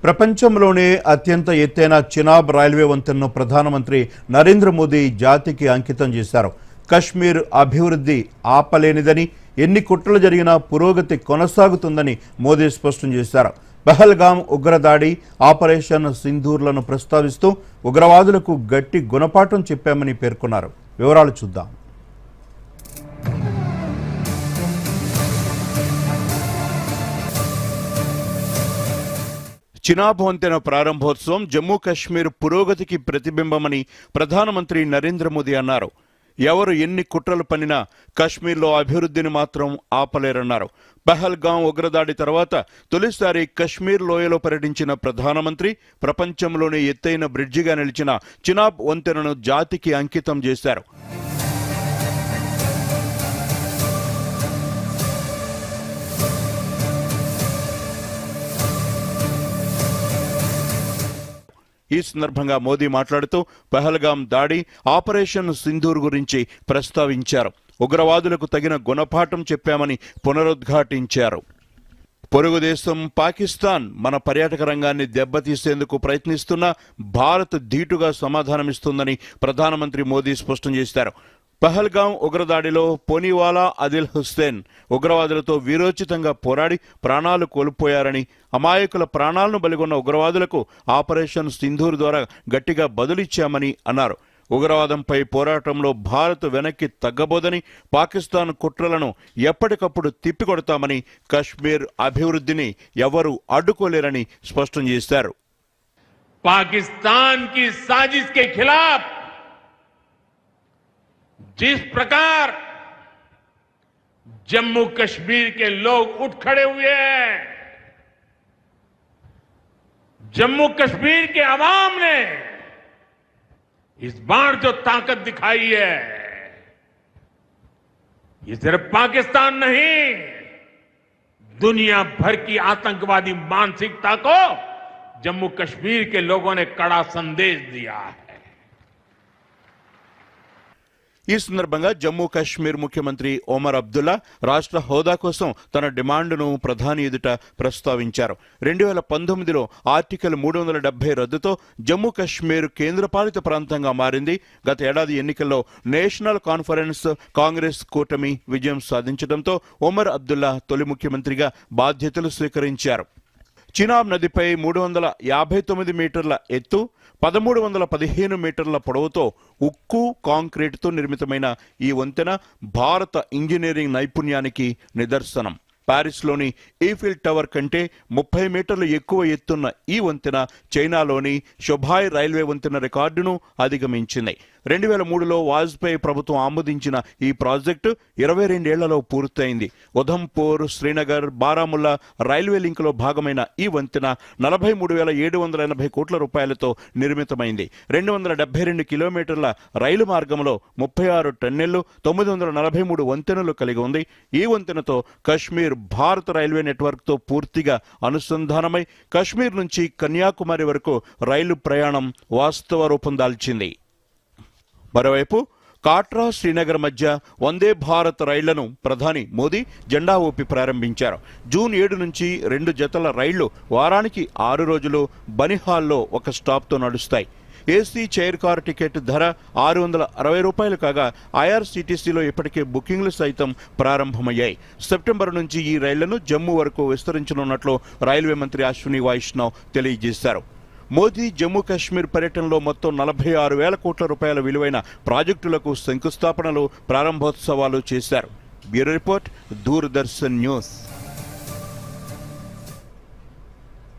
ప్రపంచంలోనే అత్యంత ఎత్తైన చినాబ్ రైల్వే వంతెనను ప్రధానమంత్రి నరేంద్ర మోదీ జాతికి అంకితం చేశారు. కశ్మీర్ అభివృద్ధి ఆపలేనిదని, ఎన్ని కుట్రలు జరిగినా పురోగతి కొనసాగుతుందని మోదీ స్పష్టం చేశారు. పహల్గామ్ ఉగ్రదాడి, ఆపరేషన్ సింధూర్లను ప్రస్తావిస్తూ ఉగ్రవాదులకు గట్టి గుణపాఠం చెప్పామని పేర్కొన్నారు. వివరాలు చూద్దాం. చినాబ్ వంతెన ప్రారంభోత్సవం జమ్మూ కాశ్మీర్ పురోగతికి ప్రతిబింబమని ప్రధానమంత్రి నరేంద్ర మోదీ అన్నారు. ఎవరు ఎన్ని కుట్రలు పన్నినా కశ్మీర్లో అభివృద్ధిని మాత్రం ఆపలేరన్నారు. పహల్గాం ఉగ్రదాడి తర్వాత తొలిసారి కశ్మీర్ లోయలో పర్యటించిన ప్రధానమంత్రి ప్రపంచంలోనే ఎత్తైన బ్రిడ్జిగా నిలిచిన చినాబ్ వంతెనను జాతికి అంకితం చేశారు. ఈ సందర్భంగా మోదీ మాట్లాడుతూ పహల్గాం దాడి, ఆపరేషన్ సింధూర్ గురించి ప్రస్తావించారు. ఉగ్రవాదులకు తగిన గుణపాఠం చెప్పామని పునరుద్ఘాటించారు. పొరుగు దేశం పాకిస్తాన్ మన పర్యాటక రంగాన్ని దెబ్బతీసేందుకు ప్రయత్నిస్తున్నా భారత్ ధీటుగా సమాధానమిస్తుందని ప్రధానమంత్రి మోదీ స్పష్టం చేశారు. పహల్గాం ఉగ్రదాడిలో పోనీవాలా ఆదిల్ హుస్సేన్ ఉగ్రవాదులతో వీరోచితంగా పోరాడి ప్రాణాలు కోల్పోయారని, అమాయకుల ప్రాణాలను బలిగొన్న ఉగ్రవాదులకు ఆపరేషన్ సింధూర్ ద్వారా గట్టిగా బదులిచ్చామని అన్నారు. ఉగ్రవాదంపై పోరాటంలో భారత్ వెనక్కి తగ్గబోదని, పాకిస్తాన్ కుట్రలను ఎప్పటికప్పుడు తిప్పికొడతామని, కశ్మీర్ అభివృద్ధిని ఎవరూ అడ్డుకోలేరని స్పష్టం చేశారు. పాకిస్తాన్ की साजिश के खिलाफ जिस प्रकार जम्मू कश्मीर के लोग उठ खड़े हुए हैं, जम्मू कश्मीर के अवाम ने इस बार जो ताकत दिखाई है, ये सिर्फ पाकिस्तान नहीं, दुनिया भर की आतंकवादी मानसिकता को जम्मू कश्मीर के लोगों ने कड़ा संदेश दिया है. ఈ సందర్భంగా జమ్మూ కాశ్మీర్ ముఖ్యమంత్రి ఒమర్ అబ్దుల్లా రాష్ట్ర హోదా కోసం తన డిమాండ్ను ప్రధాని ఎదుట ప్రస్తావించారు. 2019లో ఆర్టికల్ 370 రద్దుతో జమ్మూ కాశ్మీర్ కేంద్రపాలిత ప్రాంతంగా మారింది. గత ఏడాది ఎన్నికల్లో నేషనల్ కాన్ఫరెన్స్ కాంగ్రెస్ కూటమి విజయం సాధించడంతో ఒమర్ అబ్దుల్లా తొలి ముఖ్యమంత్రిగా బాధ్యతలు స్వీకరించారు. చినాబ్ నదిపై 359 మీటర్ల ఎత్తు, 1315 మీటర్ల పొడవుతో ఉక్కు, కాంక్రీటుతో నిర్మితమైన ఈ వంతెన భారత ఇంజనీరింగ్ నైపుణ్యానికి నిదర్శనం. ప్యారిస్లోని ఈఫిల్ టవర్ కంటే 30 మీటర్లు ఎక్కువ ఎత్తున్న ఈ వంతెన చైనాలోని షొబాయ్ రైల్వే వంతెన రికార్డును అధిగమించింది. 2003లో వాజ్పేయి ప్రభుత్వం ఆమోదించిన ఈ ప్రాజెక్టు 22 ఏళ్లలో పూర్తయింది. ఉధంపూర్, శ్రీనగర్, బారాముల్లా రైల్వే లింకులో భాగమైన ఈ వంతెన 43,780 కోట్ల రూపాయలతో నిర్మితమైంది. 272 కిలోమీటర్ల రైలు మార్గంలో 36 టన్నెళ్లు, 943 వంతెనలు కలిగి ఉంది. ఈ వంతెనతో కశ్మీర్ భారత రైల్వే నెట్వర్క్తో పూర్తిగా అనుసంధానమై కశ్మీర్ నుంచి కన్యాకుమారి వరకు రైలు ప్రయాణం వాస్తవ రూపం దాల్చింది. మరోవైపు కాట్రా, శ్రీనగర్ మధ్య వందే భారత్ రైళ్లను ప్రధాని మోదీ జెండా ఊపి ప్రారంభించారు. జూన్ 7 నుంచి 2 జతల రైళ్లు వారానికి 6 రోజులు బనిహాల్లో ఒక స్టాప్తో నడుస్తాయి. ఏసీ చైర్ కార్ టికెట్ ధర 660 రూపాయలు కాగా ఐఆర్సీటీసీలో ఇప్పటికే బుకింగ్లు సైతం ప్రారంభమయ్యాయి. సెప్టెంబర్ నుంచి ఈ రైళ్లను జమ్మూ వరకు విస్తరించనున్నట్లు రైల్వే మంత్రి అశ్విని వైష్ణవ్ తెలియజేశారు. మోదీ జమ్మూ కాశ్మీర్ పర్యటనలో మొత్తం 46,000 కోట్ల రూపాయల విలువైన ప్రాజెక్టులకు శంకుస్థాపనలు, ప్రారంభోత్సవాలు చేశారు. Bureau report, Doordarshan news.